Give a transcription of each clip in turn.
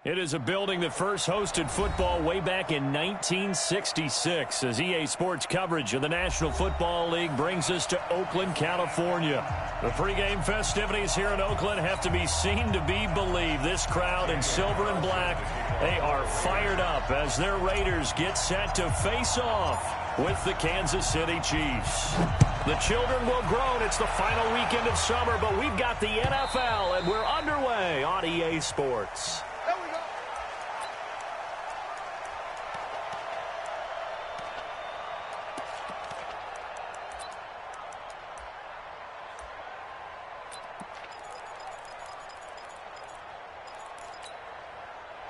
It is a building that first hosted football way back in 1966 as EA Sports coverage of the National Football League brings us to Oakland, California. The pregame festivities here in Oakland have to be seen to be believed. This crowd in silver and black, they are fired up as their Raiders get set to face off with the Kansas City Chiefs. The children will groan. It's the final weekend of summer, but we've got the NFL, and we're underway on EA Sports.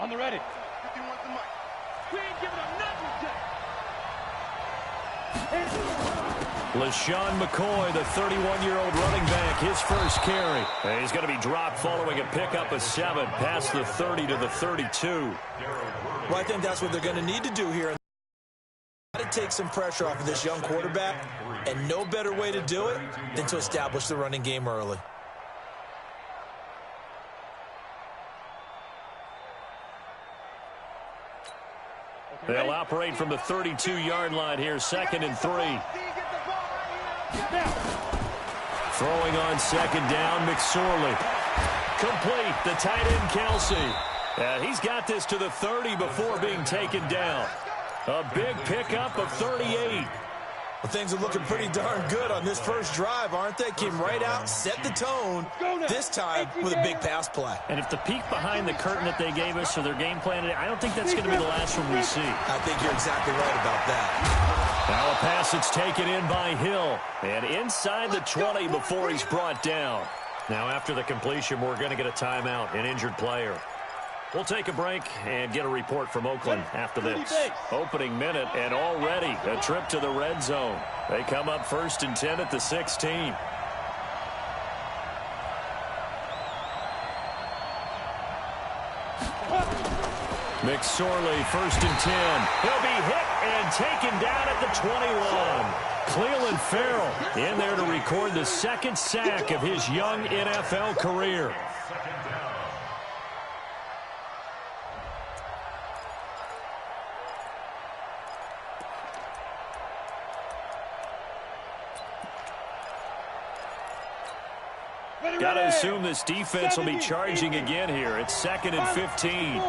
On the ready. 51 the mic. We ain't giving up nothing, LaShawn McCoy, the 31-year-old running back, his first carry. And he's going to be dropped following a pickup of 7 past the 30 to the 32. Well, I think that's what they're going to need to do here. To take some pressure off of this young quarterback, and no better way to do it than to establish the running game early. They'll operate from the 32-yard line here, 2nd and 3. Throwing on 2nd down, McSorley. Complete, the tight end, Kelsey. He's got this to the 30 before being taken down. A big pickup of 38. Well, things are looking pretty darn good on this first drive, aren't they? Came right out, set the tone, this time with a big pass play. And if the peek behind the curtain that they gave us or their game plan, I don't think that's going to be the last one we see. I think you're exactly right about that. Now a pass that's taken in by Hill. And inside the 20 before he's brought down. Now after the completion, we're going to get a timeout, an injured player. We'll take a break and get a report from Oakland after this. Opening minute, and already a trip to the red zone. They come up 1st and 10 at the 16. McSorley, 1st and 10. He'll be hit and taken down at the 21. Clelin Ferrell in there to record the 2nd sack of his young NFL career. Got to assume this defense will be charging again here. It's 2nd and 15.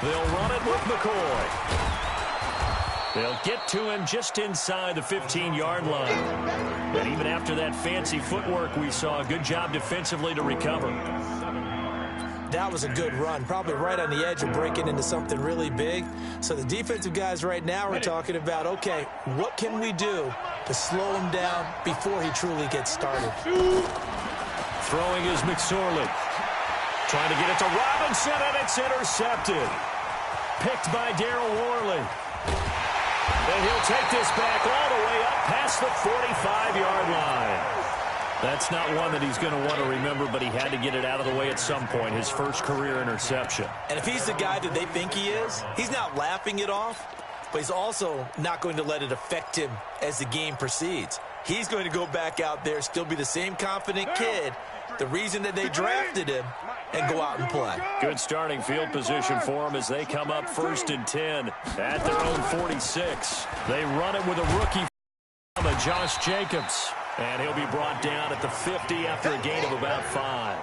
They'll run it with McCoy. They'll get to him just inside the 15-yard line. And even after that fancy footwork we saw, a good job defensively to recover. That was a good run, probably right on the edge of breaking into something really big. So the defensive guys right now are talking about, okay, what can we do to slow him down before he truly gets started? Throwing is McSorley. Trying to get it to Robinson, and it's intercepted. Picked by Darryl Worley. And he'll take this back all the way up past the 45-yard line. That's not one that he's going to want to remember, but he had to get it out of the way at some point, his first career interception. And if he's the guy that they think he is, he's not laughing it off, but he's also not going to let it affect him as the game proceeds. He's going to go back out there, still be the same confident kid, the reason that they drafted him, and go out and play. Good starting field position for him as they come up 1st and 10 at their own 46. They run it with a rookie, Josh Jacobs. And he'll be brought down at the 50 after a gain of about 5.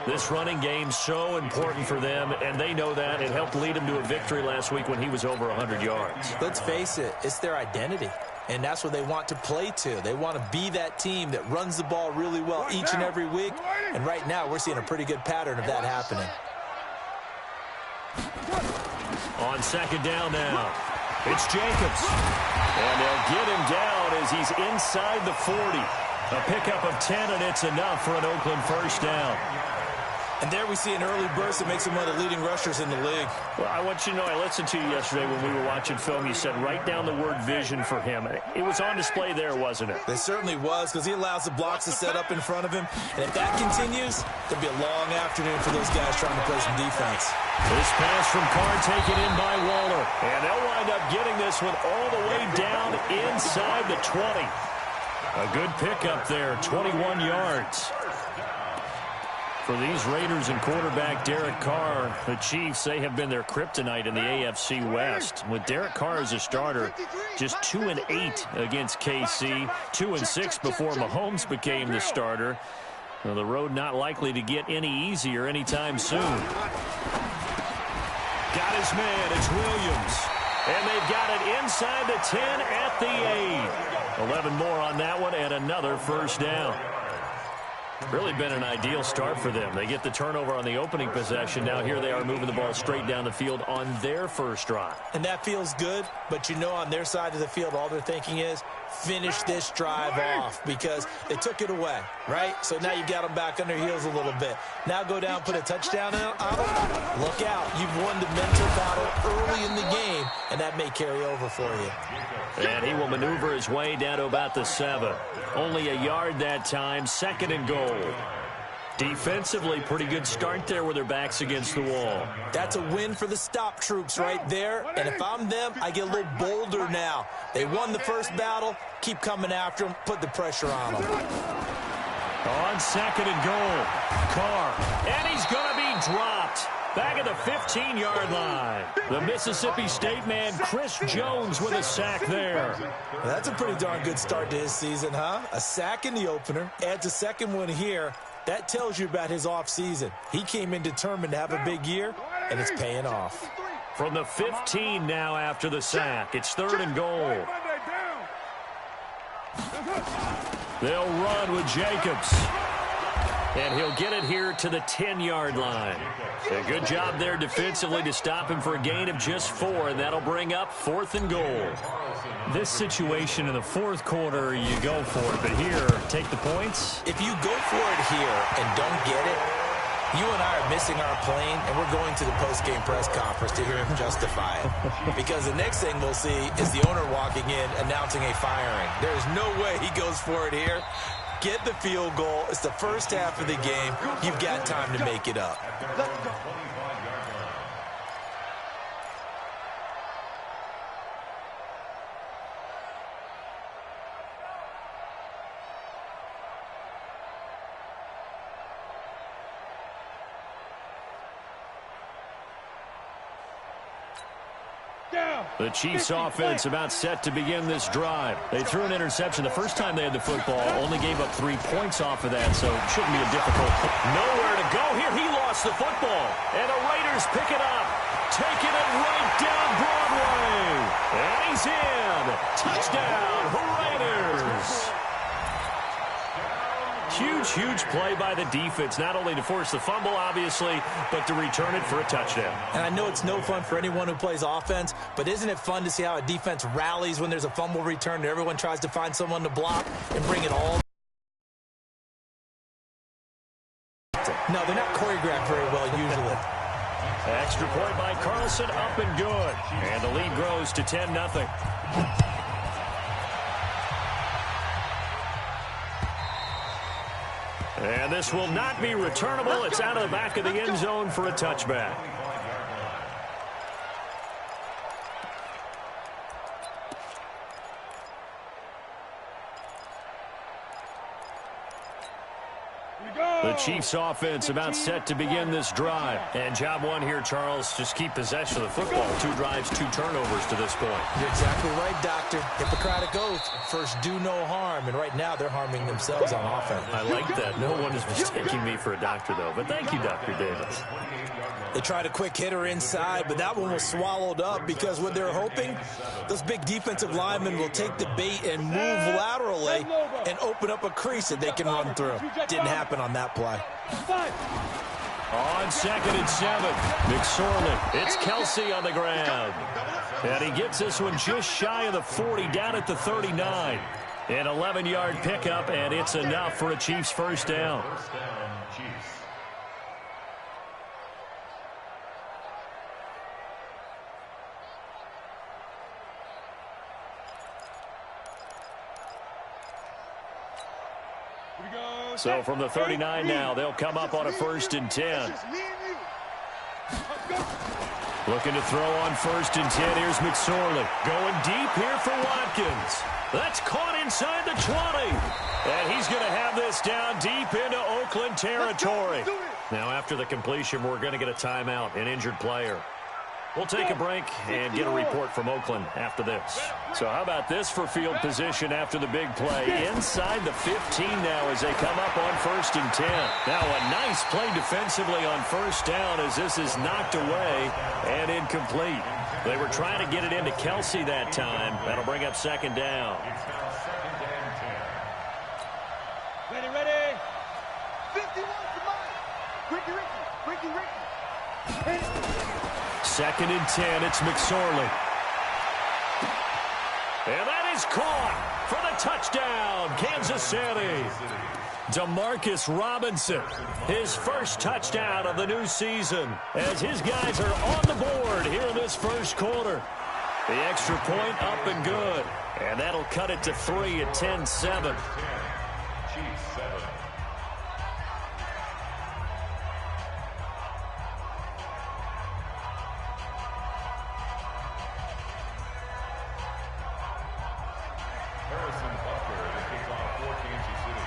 This running game's so important for them, and they know that. It helped lead them to a victory last week when he was over 100 yards. Let's face it, it's their identity, and that's what they want to play to. They want to be that team that runs the ball really well each and every week, and right now we're seeing a pretty good pattern of that happening. On 2nd down now, it's Jacobs. And they'll get him down as he's inside the 40. A pickup of 10, and it's enough for an Oakland first down. And there we see an early burst that makes him one of the leading rushers in the league. Well, I want you to know, I listened to you yesterday when we were watching film. You said write down the word vision for him. It was on display there, wasn't it? It certainly was, because he allows the blocks to set up in front of him. And if that continues, there'll be a long afternoon for those guys trying to play some defense. This pass from Carr taken in by Waller. And they'll wind up getting this one all the way down inside the 20. A good pickup there, 21 yards. For these Raiders and quarterback Derek Carr, the Chiefs, they have been their kryptonite in the AFC West. With Derek Carr as a starter, just 2-8 against KC, 2-6 before Mahomes became the starter. Well, the road not likely to get any easier anytime soon. Got his man, it's Williams. And they've got it inside the 10 at the 8. 11 more on that one and another first down. Really been an ideal start for them. They get the turnover on the opening possession. Now here they are moving the ball straight down the field on their first drive. And that feels good, but you know on their side of the field all they're thinking is finish this drive off because they took it away, right? So now you got them back on their heels a little bit. Now go down, put a touchdown on them. Look out. You've won the mental battle early in the game, and that may carry over for you. And he will maneuver his way down to about the 7. Only a yard that time, 2nd and goal. Defensively, pretty good start there with their backs against the wall. That's a win for the stop troops right there. And if I'm them, I get a little bolder now. They won the first battle. Keep coming after them. Put the pressure on them. On 2nd and goal, Carr. And he's going to be dropped. Back at the 15-yard line. The Mississippi State man, Chris Jones, with a sack there. Well, that's a pretty darn good start to his season, huh? A sack in the opener. Adds a second one here. That tells you about his offseason. He came in determined to have a big year, and it's paying off. From the 15 now after the sack. It's 3rd and goal. They'll run with Jacobs. And he'll get it here to the 10-yard line. A good job there defensively to stop him for a gain of just 4, and that'll bring up 4th and goal. This situation in the 4th quarter, you go for it, but here, take the points. If you go for it here and don't get it, you and I are missing our plane, and we're going to the post-game press conference to hear him justify it. Because the next thing we'll see is the owner walking in announcing a firing. There is no way he goes for it here. Get the field goal. It's the first half of the game. You've got time to make it up. The Chiefs offense about set to begin this drive. They threw an interception the first time they had the football, only gave up 3 points off of that, so it shouldn't be a difficult. Nowhere to go here. He lost the football, and the Raiders pick it up, taking it right down Broadway. And he's in. Touchdown, Raiders. Huge play by the defense, not only to force the fumble, obviously, but to return it for a touchdown. And I know it's no fun for anyone who plays offense, but isn't it fun to see how a defense rallies when there's a fumble return and everyone tries to find someone to block and bring it all? No, they're not choreographed very well usually. Extra point by Carlson, up and good. And the lead grows to 10-0. And this will not be returnable. It's out of the back of the end zone for a touchback. The Chiefs offense about set to begin this drive. And job one here, Charles, just keep possession of the football. 2 drives, 2 turnovers to this point. You're exactly right, Doctor. Hippocratic oath. First, do no harm. And right now, they're harming themselves on offense. I like that. No one is mistaking me for a doctor, though. But thank you, Dr. Davis. They tried a quick hitter inside, but that one was swallowed up because what they're hoping, those big defensive linemen will take the bait and move laterally and open up a crease that they can run through. Didn't happen on that play. On 2nd and 7, McSorley. It's Kelsey on the ground. And he gets this one just shy of the 40, down at the 39. An 11-yard pickup, and it's enough for a Chiefs first down. So from the 39 now, they'll come up on a 1st and 10. Looking to throw on 1st and 10. Here's McSorley. Going deep here for Watkins. That's caught inside the 20. And he's going to have this this down deep into Oakland territory. Now, after the completion, we're going to get a timeout, an injured player. We'll take a break and get a report from Oakland after this. So how about this for field position after the big play? Inside the 15 now as they come up on 1st and 10. Now a nice play defensively on 1st down as this is knocked away and incomplete. They were trying to get it into Kelsey that time. That'll bring up 2nd down. Ready, ready. 51 to Ricky. 2nd and 10, it's McSorley. And that is caught for the touchdown, Kansas City. Demarcus Robinson, his first touchdown of the new season, as his guys are on the board here in this first quarter. The extra point up and good, and that'll cut it to 3 at 10-7.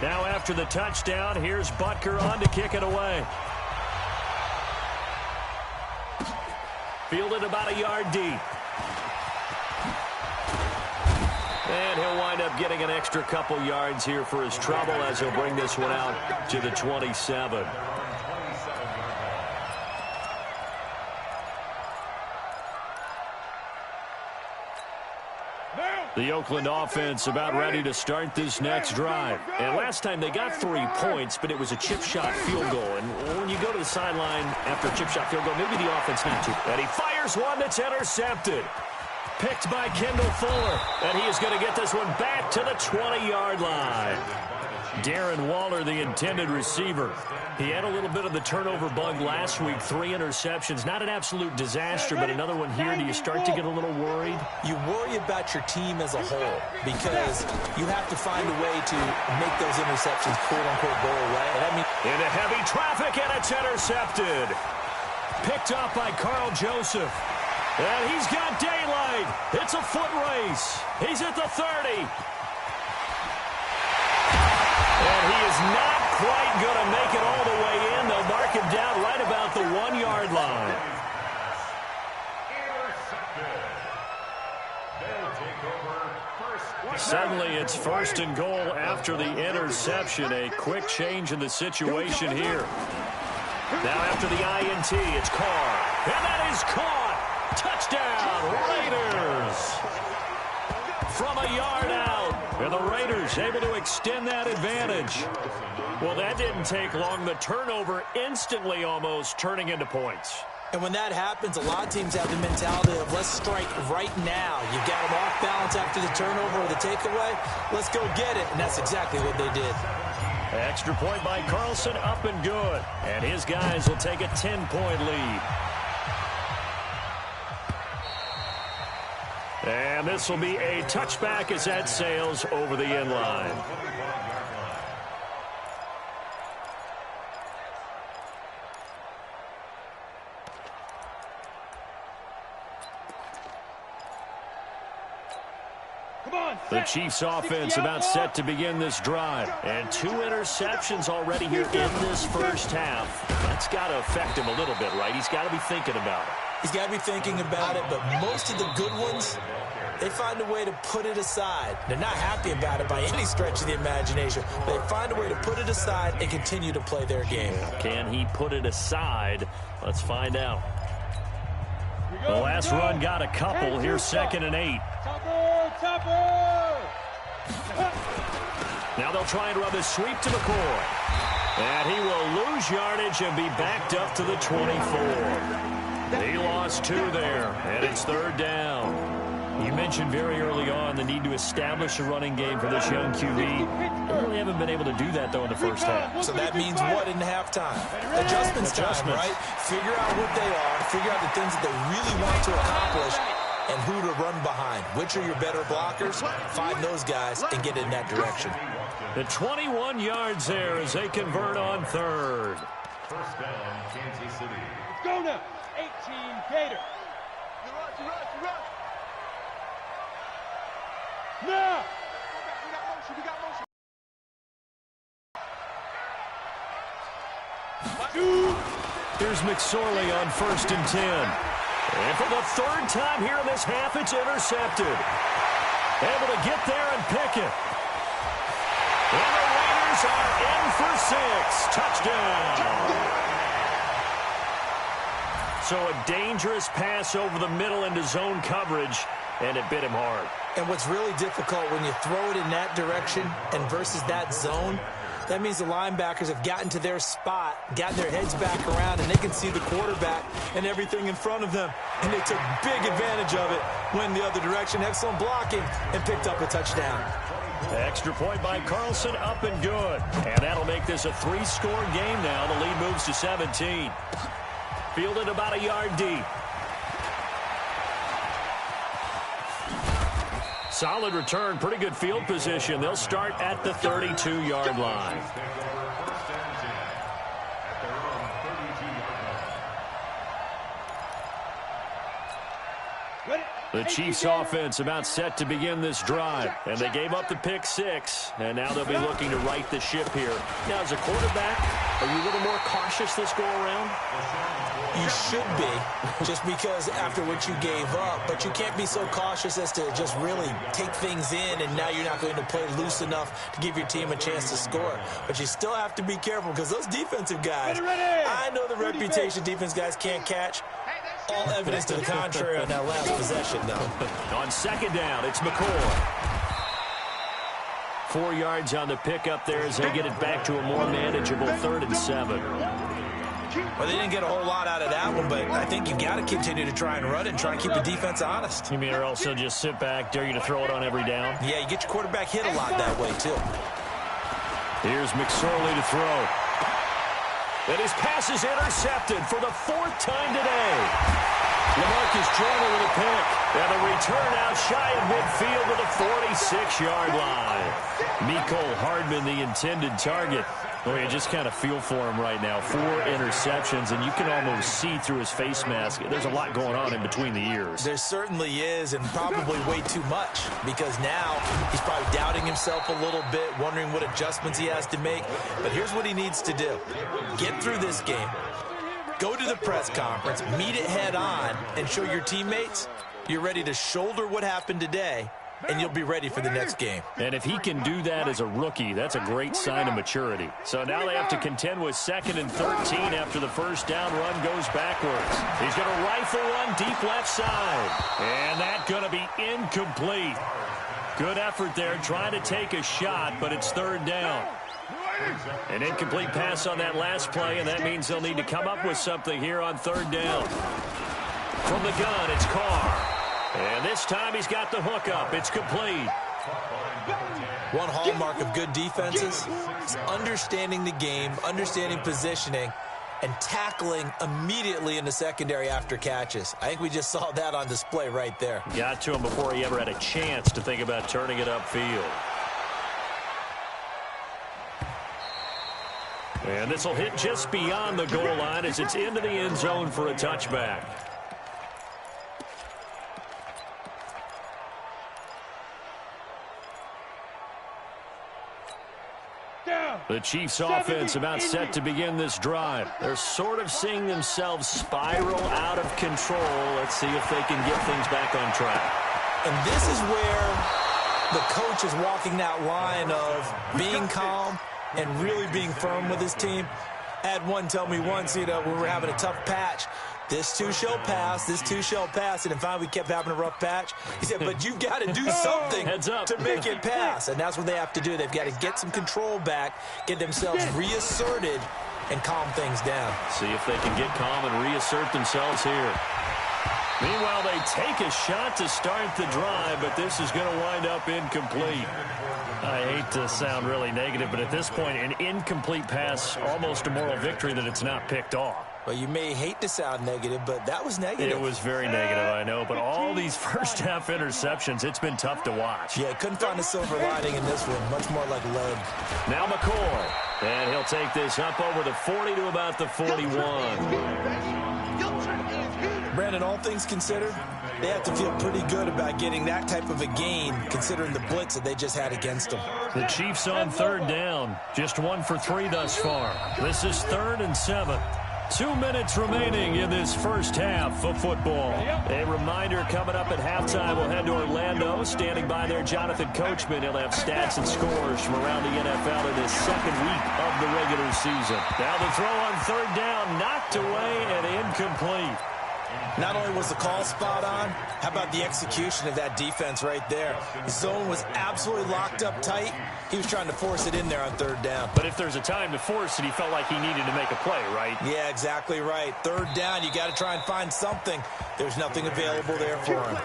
Now after the touchdown, here's Butker on to kick it away. Fielded about a yard deep. And he'll wind up getting an extra couple yards here for his trouble as he'll bring this one out to the 27. The Oakland offense about ready to start this next drive. And last time they got 3 points, but it was a chip shot field goal. And when you go to the sideline after a chip shot field goal, maybe the offense not to. And he fires one that's intercepted. Picked by Kendall Fuller. And he is going to get this one back to the 20-yard line. Darren Waller, the intended receiver. He had a little bit of the turnover bug last week. 3 interceptions. Not an absolute disaster, but another one here. Do you start to get a little worried? You worry about your team as a whole because you have to find a way to make those interceptions quote-unquote go away. And I mean, into heavy traffic, and it's intercepted. Picked up by Carl Joseph. And he's got daylight. It's a foot race. He's at the 30. And he is not quite going to make it all the way in. They'll mark him down right about the 1-yard line. Suddenly it's 1st and goal after the interception. A quick change in the situation here. Now after the INT, it's Carr. And that is caught. Touchdown, Raiders. From a yard out. And the Raiders able to extend that advantage. Well, that didn't take long. The turnover instantly almost turning into points. And when that happens, a lot of teams have the mentality of let's strike right now. You've got them off balance after the turnover or the takeaway. Let's go get it. And that's exactly what they did. Extra point by Carlson, up and good. And his guys will take a 10-point lead. And this will be a touchback as that sails over the end line. The Chiefs offense about set to begin this drive. And 2 interceptions already here in this first half. That's got to affect him a little bit, right? He's got to be thinking about it. He's got to be thinking about it, but most of the good ones, they find a way to put it aside. They're not happy about it by any stretch of the imagination. They find a way to put it aside and continue to play their game. Can he put it aside? Let's find out. The last run got a couple. Here's 2nd and 8. Now they'll try and run the sweep to McCoy. And he will lose yardage and be backed up to the 24. He lost 2 there, and it's 3rd down. You mentioned very early on the need to establish a running game for this young QB. They really haven't been able to do that, though, in the first half. So that means what in halftime? Adjustments time, right? Figure out what they are, figure out the things that they really want to accomplish, and who to run behind. Which are your better blockers? Find those guys and get in that direction. The 21 yards there as they convert on 3rd. First down, Kansas City. Let's go now. 18 Gator. You run. Now. We got motion. Here's McSorley on 1st and 10. And for the 3rd time here in this half, it's intercepted. Able to get there and pick it. And the Raiders are in for 6. Touchdown. So a dangerous pass over the middle into zone coverage, and it bit him hard. And what's really difficult when you throw it in that direction and versus that zone, that means the linebackers have gotten to their spot, gotten their heads back around, and they can see the quarterback and everything in front of them. And they took big advantage of it, went the other direction, excellent blocking, and picked up a touchdown. Extra point by Carlson, up and good. And that'll make this a 3-score game now. The lead moves to 17. Fielded about a yard deep. Solid return, pretty good field position. They'll start at the 32-yard line. The Chiefs offense about set to begin this drive. And they gave up the pick 6. And now they'll be looking to right the ship here. Now, as a quarterback, are you a little more cautious this go-around? You should be, just because after what you gave up. But you can't be so cautious as to just really take things in, and now you're not going to play loose enough to give your team a chance to score. But you still have to be careful, because those defensive guys, I know the reputation defense guys can't catch. All evidence to the contrary on that last possession, though. On 2nd down, it's McCoy. 4 yards on the pickup there as they get it back to a more manageable 3rd and 7. Well, they didn't get a whole lot out of that one, but I think you've got to continue to try and run it and try and keep the defense honest. You mean, or also just sit back, dare you to throw it on every down? Yeah, you get your quarterback hit a lot that way, too. Here's McSorley to throw. And his pass is intercepted for the 4th time today. LaMarcus Joyner with a pick. And a return out shy of midfield to the 46-yard line. Mecole Hardman, the intended target. Well, you just kind of feel for him right now. 4 interceptions, and you can almost see through his face mask. There's a lot going on in between the ears. There certainly is, and probably way too much, because now he's probably doubting himself a little bit, wondering what adjustments he has to make. But here's what he needs to do. Get through this game. Go to the press conference, meet it head on, and show your teammates you're ready to shoulder what happened today, and you'll be ready for the next game. And if he can do that as a rookie, that's a great sign of maturity. So now they have to contend with 2nd and 13 after the first down run goes backwards. He's going to rifle one deep left side. And that's going to be incomplete. Good effort there, trying to take a shot, but it's 3rd down. An incomplete pass on that last play, and that means they'll need to come up with something here on 3rd down. From the gun, it's Carr. And this time he's got the hookup. It's complete. One hallmark of good defenses is understanding the game, understanding positioning, and tackling immediately in the secondary after catches. I think we just saw that on display right there. Got to him before he ever had a chance to think about turning it upfield. And this will hit just beyond the goal line as it's into the end zone for a touchback. The Chiefs offense about set to begin this drive. They're sort of seeing themselves spiral out of control. Let's see if they can get things back on track. And this is where the coach is walking that line of being calm and really being firm with his team. I had one tell me once, when we were having a tough patch, this too shall pass, this too shall pass. And finally we kept having a rough patch. He said, but you've got to do something to make it pass. And that's what they have to do. They've got to get some control back, get themselves reasserted, and calm things down. See if they can get calm and reassert themselves here. Meanwhile, they take a shot to start the drive, but this is going to wind up incomplete. I hate to sound really negative, but at this point, an incomplete pass, almost a moral victory that it's not picked off. Well, you may hate to sound negative, but that was negative. It was very negative, I know. But all these first-half interceptions, it's been tough to watch. Yeah, couldn't find a silver lining in this one. Much more like lead. Now McCoy. And he'll take this up over the 40 to about the 41. Brandon, all things considered, they have to feel pretty good about getting that type of a gain, considering the blitz that they just had against them. The Chiefs on third down. Just 1 for 3 thus far. This is 3rd and 7. 2 minutes remaining in this first half of football. A reminder coming up at halftime, we'll head to Orlando. Standing by there, Jonathan Coachman. He'll have stats and scores from around the NFL in his second week of the regular season. Now the throw on third down, knocked away and incomplete. Not only was the call spot on, how about the execution of that defense right there? The zone was absolutely locked up tight. He was trying to force it in there on third down. But if there's a time to force it, he felt like he needed to make a play, right? Yeah, exactly right. Third down, you got to try and find something. There's nothing available there for him.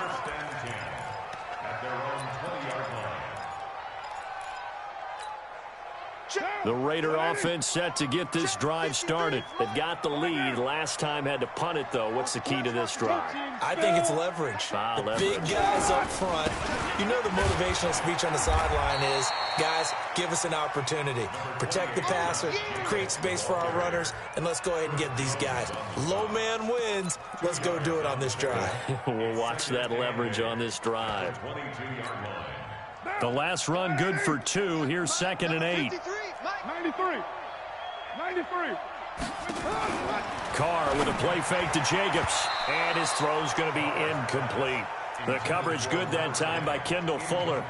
The Raider offense set to get this drive started. They've got the lead. Last time had to punt it, though. What's the key to this drive? I think it's leverage. Big guys up front. You know the motivational speech on the sideline is, guys, give us an opportunity. Protect the passer, create space for our runners, and let's go ahead and get these guys. Low man wins. Let's go do it on this drive. We'll watch that leverage on this drive. The last run good for 2. Here's 2nd and 8. 93. Carr with a play fake to Jacobs. And his throw's going to be incomplete. The coverage good that time by Kendall Fuller.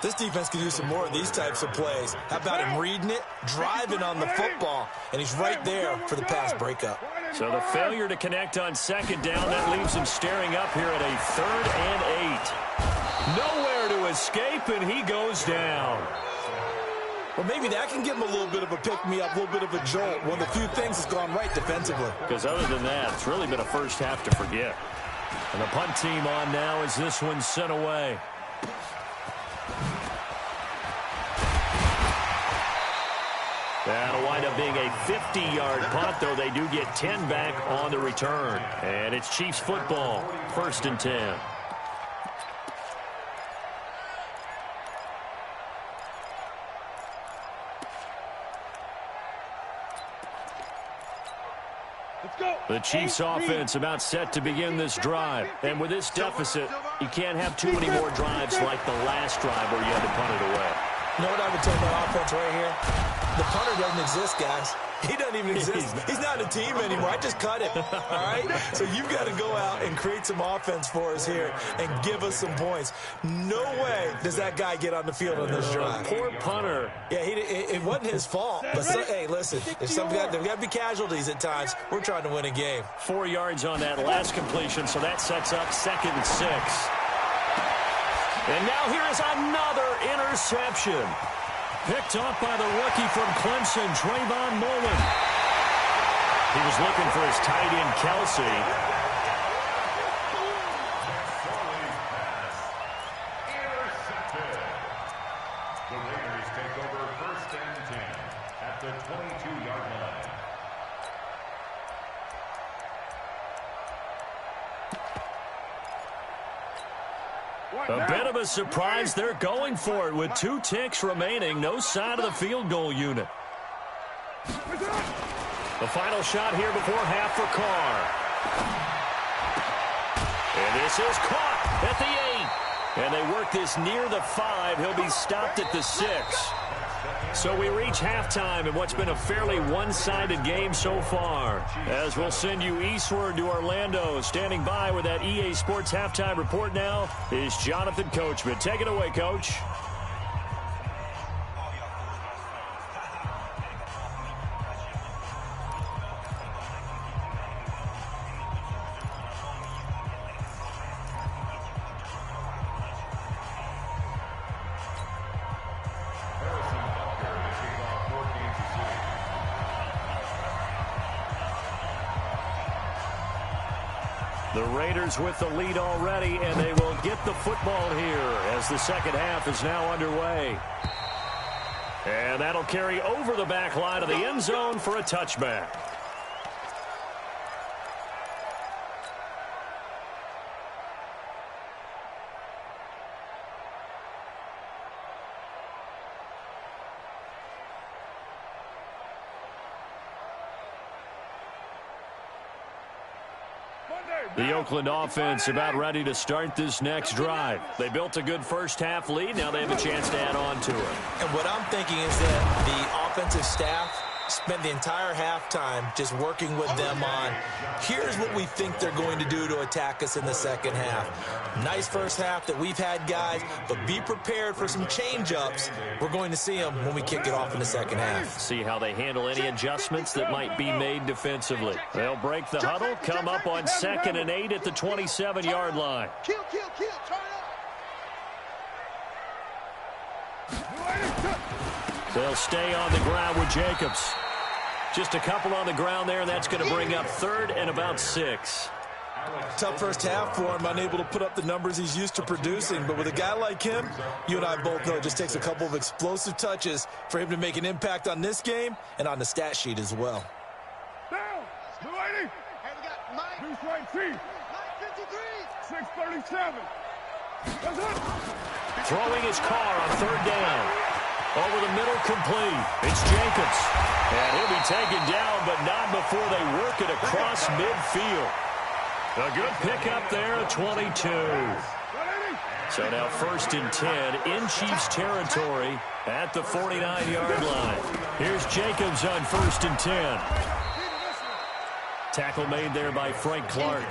This defense can use some more of these types of plays. How about him reading it, driving on the football, and he's right there for the pass breakup. So the failure to connect on 2nd down, that leaves him staring up here at a 3rd and 8. Nowhere to escape, and he goes down. Well, maybe that can give him a little bit of a pick-me-up, a little bit of a jolt. One of the few things that's gone right defensively. Because other than that, it's really been a first half to forget. And the punt team on now as this one's sent away. That'll wind up being a 50-yard punt, though they do get 10 back on the return. And it's Chiefs football, 1st and 10. The Chiefs offense about set to begin this drive. And with this deficit, you can't have too many more drives like the last drive where you had to punt it away. You know what I would tell that offense right here? The punter doesn't exist, guys. He doesn't even exist. He's not a team anymore. I just cut him. All right? So you've got to go out and create some offense for us here and give us some points. No way does that guy get on the field on this drive. Poor punter. Yeah, it wasn't his fault. But hey, listen, if there's got to be casualties at times. We're trying to win a game. 4 yards on that last completion, so that sets up 2nd and 6. And now here is another interception. Picked off by the rookie from Clemson, Trayvon Mullen. He was looking for his tight end, Kelsey. The Raiders take over 1st and 10 at the 22-yard line. A bit of a surprise. They're going for it with 2 ticks remaining. No sign of the field goal unit. The final shot here before half for Carr. And this is caught at the 8. And they work this near the 5. He'll be stopped at the 6. So we reach halftime in what's been a fairly one-sided game so far. As we'll send you eastward to Orlando. Standing by with that EA Sports halftime report now is Jonathan Coachman. Take it away, Coach. The Raiders with the lead already, and they will get the football here as the second half is now underway. And that'll carry over the back line of the end zone for a touchback. The Oakland offense about ready to start this next drive. They built a good first-half lead. Now they have a chance to add on to it. And what I'm thinking is that the offensive staff spent the entire halftime just working with them on, here's what we think they're going to do to attack us in the second half. Nice first half that we've had, guys, but be prepared for some change-ups. We're going to see them when we kick it off in the second half. See how they handle any adjustments that might be made defensively. They'll break the huddle, come up on 2nd and 8 at the 27-yard line. They'll stay on the ground with Jacobs. Just a couple on the ground there, and that's going to bring up 3rd and about 6. Tough first half for him, unable to put up the numbers he's used to producing. But with a guy like him, you and I both know it just takes a couple of explosive touches for him to make an impact on this game and on the stat sheet as well. Down. New 80. Hey, we got Mike. New right T. Mike 53. 637. That's it. Throwing his car on 3rd down. Over the middle, complete. It's Jacobs. And he'll be taken down, but not before they work it across midfield. A good pickup there at 22. So now 1st and 10 in Chiefs territory at the 49-yard line. Here's Jacobs on 1st and 10. Tackle made there by Frank Clark.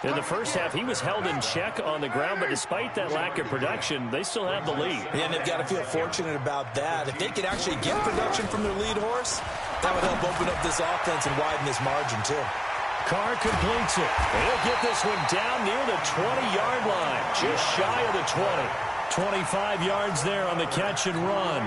In the first half, he was held in check on the ground, but despite that lack of production, they still have the lead. And they've got to feel fortunate about that. If they could actually get production from their lead horse, that would help open up this offense and widen this margin, too. Carr completes it. He'll get this one down near the 20-yard line, just shy of the 20. 25 yards there on the catch and run.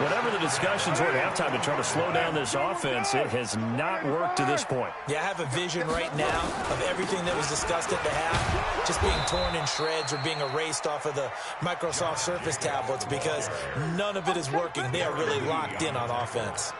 Whatever the discussions were at halftime to try to slow down this offense, it has not worked to this point. Yeah, I have a vision right now of everything that was discussed at the half just being torn in shreds or being erased off of the Microsoft Surface tablets because none of it is working. They are really locked in on offense.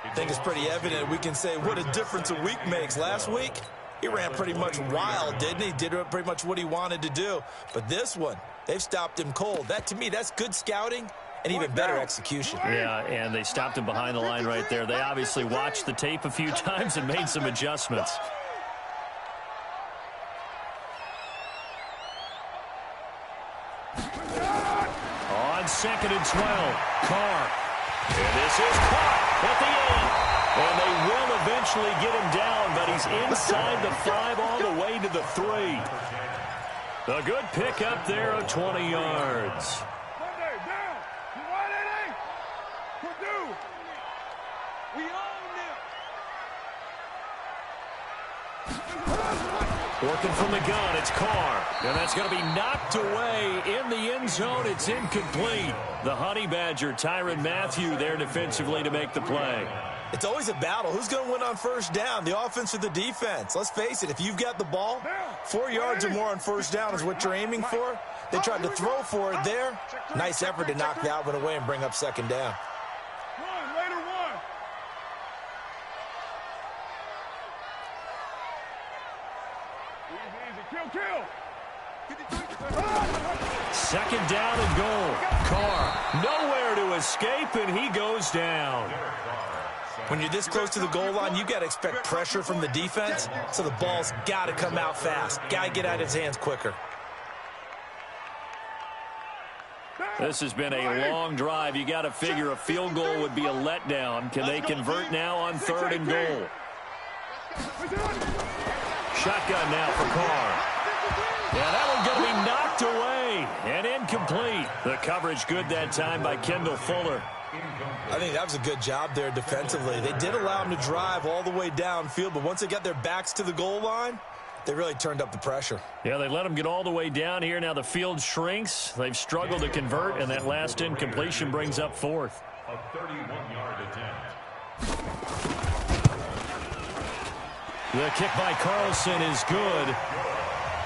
I think it's pretty evident. We can say what a difference a week makes. Last week, he ran pretty much wild, didn't he? Did pretty much what he wanted to do. But this one, they've stopped him cold. That, to me, that's good scouting and even better execution. Yeah, and they stopped him behind the line right there. They obviously watched the tape a few times and made some adjustments. On 2nd and 12, Carr. And this is caught at the end. And they will eventually get him down, but he's inside the 5 all the way to the 3. A good pickup there of 20 yards. Working from the gun, it's Carr. And that's going to be knocked away in the end zone. It's incomplete. The Honey Badger, Tyrann Mathieu, there defensively to make the play. It's always a battle. Who's going to win on first down, the offense or the defense? Let's face it, if you've got the ball, 4 yards or more on first down is what you're aiming for. They tried to throw for it there. Nice effort to knock that one away and bring up 2nd down. Second down and goal. Carr nowhere to escape, and he goes down. When you're this close to the goal line, you got to expect pressure from the defense, so the ball's got to come out fast. Got to get out of his hands quicker. This has been a long drive. You got to figure a field goal would be a letdown. Can they convert now on 3rd and goal? Shotgun now for Carr. Yeah, that one's going to be knocked away and incomplete. The coverage good that time by Kendall Fuller. I think that was a good job there defensively. They did allow him to drive all the way downfield, but once they got their backs to the goal line, they really turned up the pressure. Yeah, they let him get all the way down here. Now the field shrinks. They've struggled to convert, and that last incompletion brings up 4th. A 31-yard attempt. The kick by Carlson is good.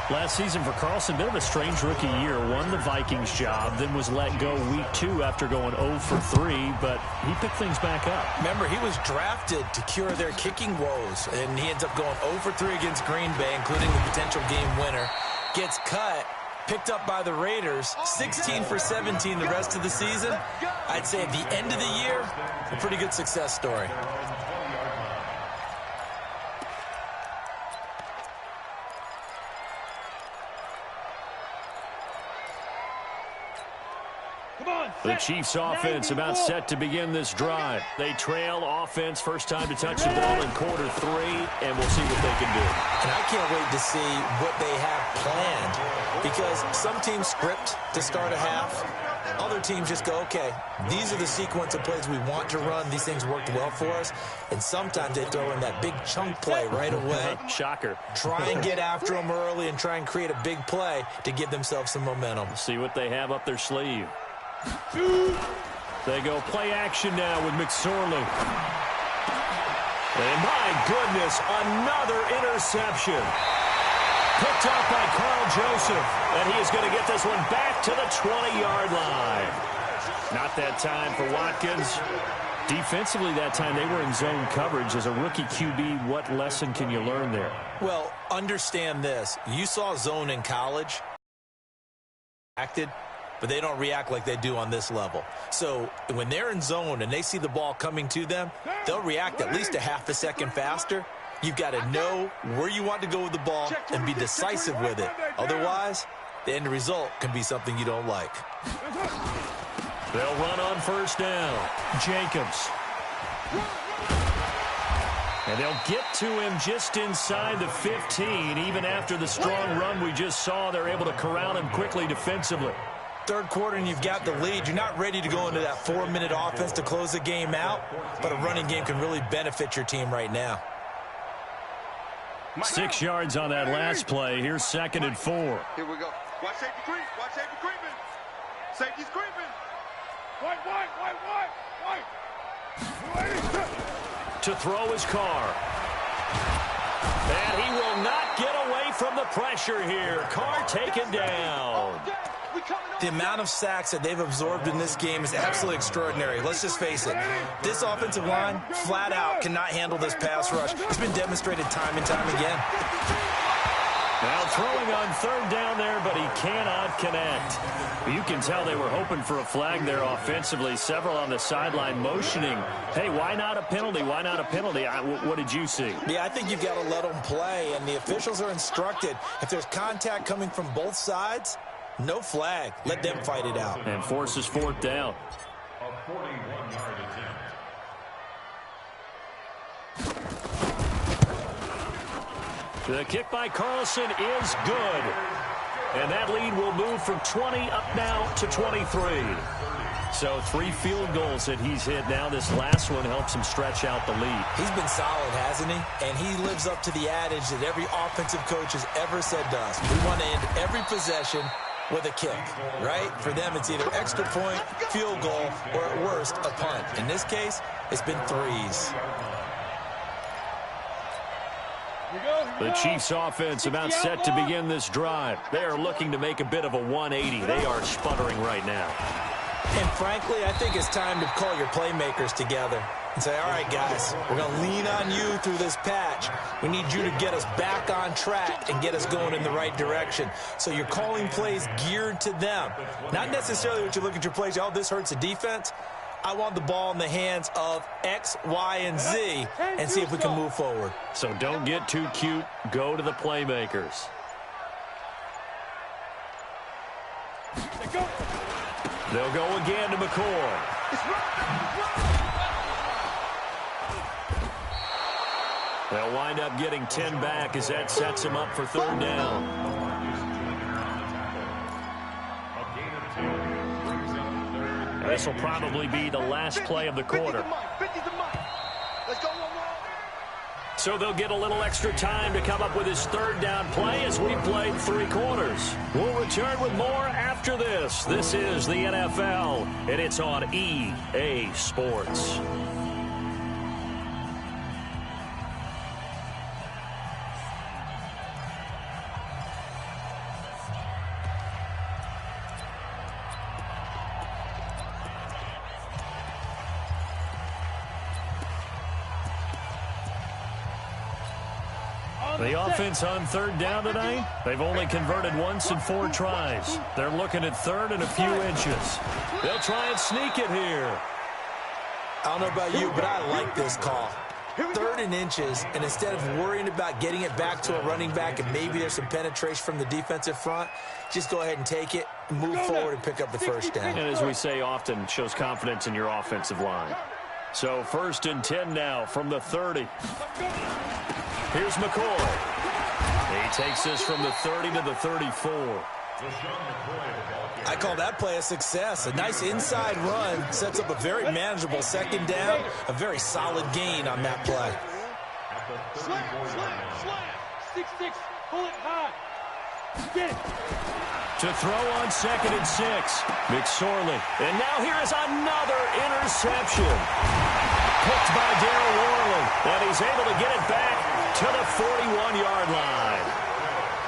Last season for Carlson, bit of a strange rookie year. Won the Vikings job, then was let go week 2 after going 0 for 3, but he picked things back up. Remember, he was drafted to cure their kicking woes, and he ends up going 0 for 3 against Green Bay, including the potential game winner. Gets cut, picked up by the Raiders, 16 for 17 the rest of the season. I'd say at the end of the year, a pretty good success story. The Chiefs offense about set to begin this drive. They trail offense, first time to touch the ball in quarter 3, and we'll see what they can do. And I can't wait to see what they have planned, because some teams script to start a half. Other teams just go, okay, these are the sequence of plays we want to run. These things worked well for us. And sometimes they throw in that big chunk play right away. Shocker. Try and get after them early and try and create a big play to give themselves some momentum. See what they have up their sleeve. They go play action now with McSorley. And my goodness, another interception. Picked up by Carl Joseph. And he is going to get this one back to the 20-yard line. Not that time for Watkins. Defensively that time they were in zone coverage. As a rookie QB, what lesson can you learn there? Well, understand this. You saw zone in college. Acted. But they don't react like they do on this level. So when they're in zone and they see the ball coming to them, they'll react at least a half a second faster. You've got to know where you want to go with the ball and be decisive with it. Otherwise, the end result can be something you don't like. They'll run on first down. Jacobs. And they'll get to him just inside the 15. Even after the strong run we just saw, they're able to corral him quickly defensively. Third quarter and you've got the lead. You're not ready to go into that 4-minute offense to close the game out, but a running game can really benefit your team right now. 6 yards on that last play. Here's 2nd and 4. Here we go. Watch safety creep. Watch safety creeping. Safety's creeping. White. To throw his car. And he will not get away from the pressure here. Carr taken down. The amount of sacks that they've absorbed in this game is absolutely extraordinary. Let's just face it. This offensive line, flat out, cannot handle this pass rush. It's been demonstrated time and time again. Now throwing on third down there, but he cannot connect. You can tell they were hoping for a flag there offensively. Several on the sideline motioning, hey, why not a penalty? Why not a penalty? What did you see? Yeah, I think you've got to let them play, and the officials are instructed. If there's contact coming from both sides, no flag. Let them fight it out. And forces fourth down. A 41-yard attempt. The kick by Carlson is good. And that lead will move from 20 up now to 23. So 3 field goals that he's hit now. This last one helps him stretch out the lead. He's been solid, hasn't he? And he lives up to the adage that every offensive coach has ever said to us. We want to end every possession with a kick, right? For them, it's either extra point, field goal, or at worst, a punt. In this case, it's been 3s. The Chiefs offense about set to begin this drive. They are looking to make a bit of a 180. They are sputtering right now. And frankly, I think it's time to call your playmakers together and say, all right, guys, we're going to lean on you through this patch. We need you to get us back on track and get us going in the right direction. So you're calling plays geared to them. Not necessarily what you look at your plays, oh, this hurts the defense. I want the ball in the hands of X, Y, and Z and see if we can move forward. So don't get too cute. Go to the playmakers. They'll go again to McCoy. They'll wind up getting 10 back as that sets him up for third down. This will probably be the last play of the quarter. So they'll get a little extra time to come up with his third down play as we played 3 quarters. We'll return with more after this. This is the NFL, and it's on EA Sports. The offense on third down tonight, they've only converted once in 4 tries. They're looking at third and a few inches. They'll try and sneak it here. I don't know about you, but I like this call. 3rd and inches, and instead of worrying about getting it back to a running back and maybe there's some penetration from the defensive front, just go ahead and take it, move forward and pick up the first down. And as we say often, shows confidence in your offensive line. So 1st and 10 now from the 30. Here's McCoy. He takes this from the 30 to the 34. I call that play a success. A nice inside run sets up a very manageable 2nd down. A very solid gain on that play. Slam. 6-6. Pull it high. Get it. To throw on 2nd and 6. McSorley. And now here is another interception. Picked by Darryl Worley. And he's able to get it back to the 41-yard line.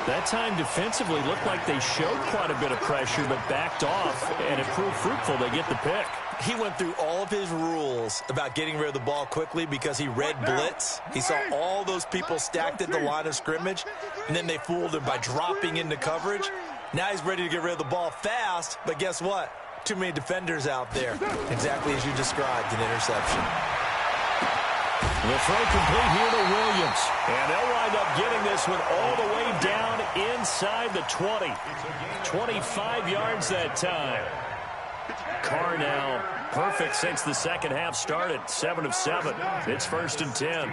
That time defensively looked like they showed quite a bit of pressure but backed off, and it proved fruitful. They get the pick. He went through all of his rules about getting rid of the ball quickly because he read blitz. He saw all those people stacked at the line of scrimmage, and then they fooled him by dropping into coverage. Now he's ready to get rid of the ball fast, but guess what? Too many defenders out there. Exactly as you described, an interception. The throw complete here to Williams. And they'll wind up getting this one all the way down inside the 20. 25 yards that time. Carr now perfect since the second half started. 7 of 7. It's 1st and 10.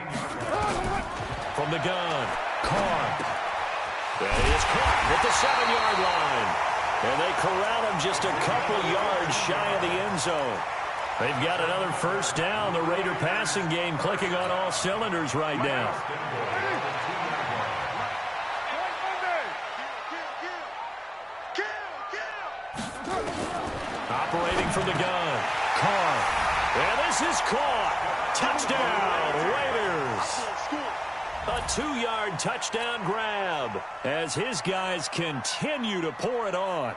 From the gun, Carr. That is caught at the 7-yard line. And they corral him just a couple yards shy of the end zone. They've got another 1st down. The Raider passing game clicking on all cylinders right now. Operating from the gun, Carr. And this is caught. Touchdown, Raiders. A 2-yard touchdown grab as his guys continue to pour it on.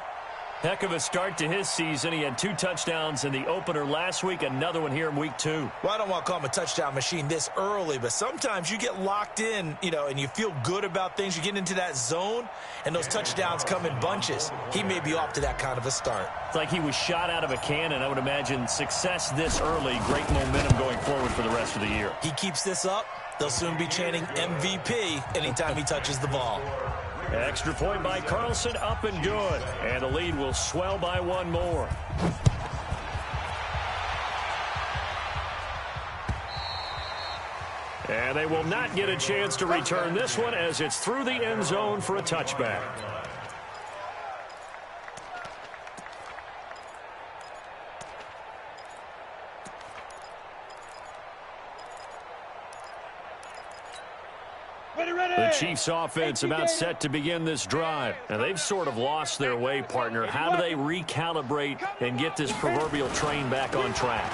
Heck of a start to his season. He had 2 touchdowns in the opener last week, another one here in week 2. Well, I don't want to call him a touchdown machine this early, but sometimes you get locked in, and you feel good about things. You get into that zone, and those touchdowns come in bunches. He may be off to that kind of a start. It's like he was shot out of a cannon. I would imagine success this early, great momentum going forward for the rest of the year. He keeps this up, they'll soon be chanting MVP anytime he touches the ball. Extra point by Carlson, up and good. And the lead will swell by 1 more. And they will not get a chance to return this one as it's through the end zone for a touchback. The Chiefs offense about set to begin this drive. And they've sort of lost their way, partner. How do they recalibrate and get this proverbial train back on track?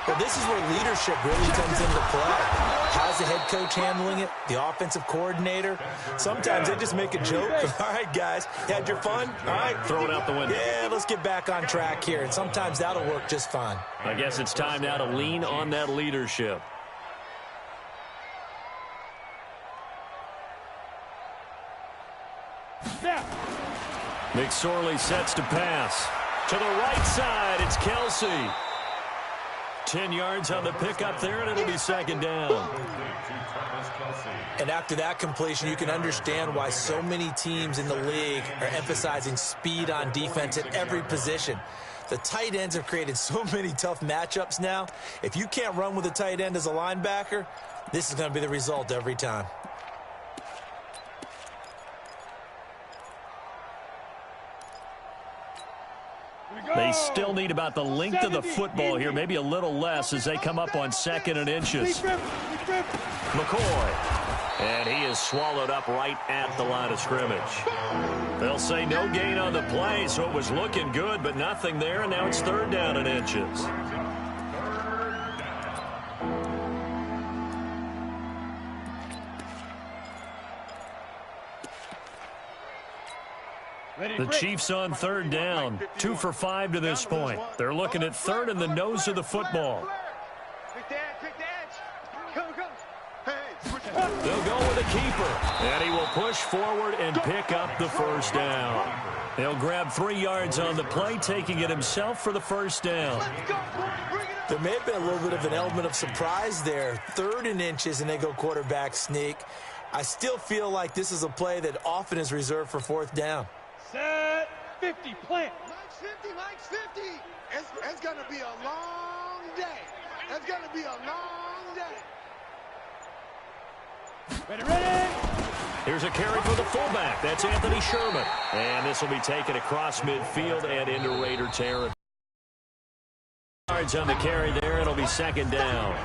Well, this is where leadership really comes into play. How's the head coach handling it? The offensive coordinator? Sometimes they just make a joke. All right, guys, you had your fun? All right. Throw it out the window. Yeah, let's get back on track here. And sometimes that'll work just fine. I guess it's time now to lean on that leadership. McSorley sets to pass. To the right side, it's Kelsey. 10 yards on the pickup there, and it'll be 2nd down. And after that completion, you can understand why so many teams in the league are emphasizing speed on defense at every position. The tight ends have created so many tough matchups now. If you can't run with a tight end as a linebacker, this is going to be the result every time. They still need about the length of the football here, maybe a little less as they come up on 2nd and inches. McCoy. And he is swallowed up right at the line of scrimmage. They'll say no gain on the play, so it was looking good, but nothing there, and now it's 3rd down and inches. The Chiefs on 3rd down. 2 for 5 to this point. They're looking at 3rd in the nose of the football. They'll go with a keeper. And he will push forward and pick up the 1st down. He'll grab 3 yards on the play, taking it himself for the 1st down. There may have been a little bit of an element of surprise there. 3rd and inches, and they go quarterback sneak. I still feel like this is a play that often is reserved for 4th down. Set. 50, plant. Mike's 50. It's going to be a long day. It's going to be a long day. Ready. Here's a carry for the fullback. That's Anthony Sherman. And this will be taken across midfield and into Raider territory. Yards on the carry there. It'll be second down.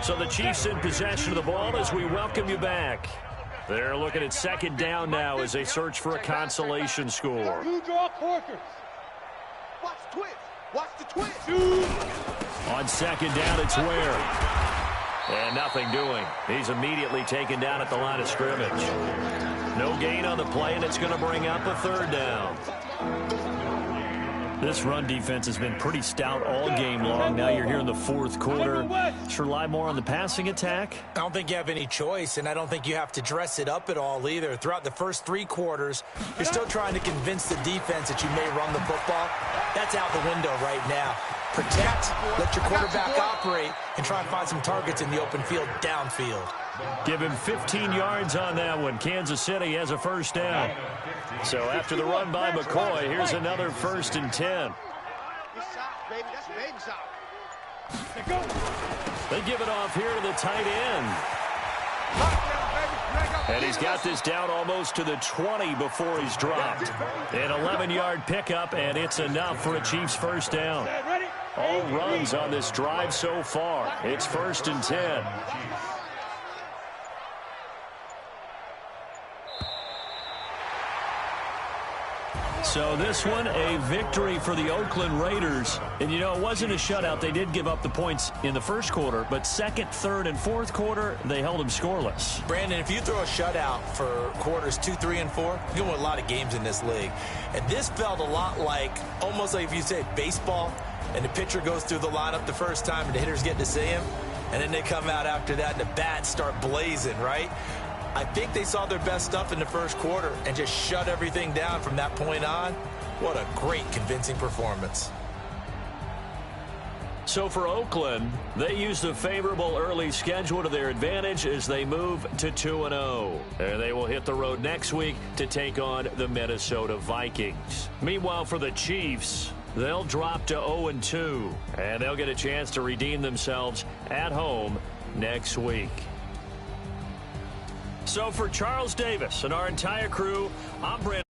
So the Chiefs in possession of the ball as we welcome you back. They're looking at second down now as they search for a consolation score. You draw corkers. Watch the twist. Watch the twist. On second down, it's Ware. And nothing doing. He's immediately taken down at the line of scrimmage. No gain on the play, and it's going to bring up a third down. This run defense has been pretty stout all game long. Now you're here in the fourth quarter. Should rely more on the passing attack? I don't think you have any choice, and I don't think you have to dress it up at all either. Throughout the first 3 quarters, you're still trying to convince the defense that you may run the football. That's out the window right now. Protect, let your quarterback operate, and try and find some targets in the open field, downfield. Give him 15 yards on that one. Kansas City has a first down. So after the run by McCoy, here's another 1st and 10. They give it off here to the tight end. And he's got this down almost to the 20 before he's dropped. An 11-yard pickup, and it's enough for a Chiefs first down. All runs on this drive so far. It's 1st and 10. So this one, a victory for the Oakland Raiders. And, you know, it wasn't a shutout. They did give up the points in the first quarter, but second, third, and fourth quarter, they held them scoreless. Brandon, if you throw a shutout for quarters 2, 3, and 4, you're going to win a lot of games in this league. And this felt a lot like, almost like if you say baseball, and the pitcher goes through the lineup the first time, and the hitters get to see him, and then they come out after that, and the bats start blazing, right? I think they saw their best stuff in the first quarter and just shut everything down from that point on. What a great, convincing performance. So for Oakland, they used a favorable early schedule to their advantage as they move to 2-0. And they will hit the road next week to take on the Minnesota Vikings. Meanwhile, for the Chiefs, they'll drop to 0-2, and they'll get a chance to redeem themselves at home next week. So for Charles Davis and our entire crew, I'm Brandon.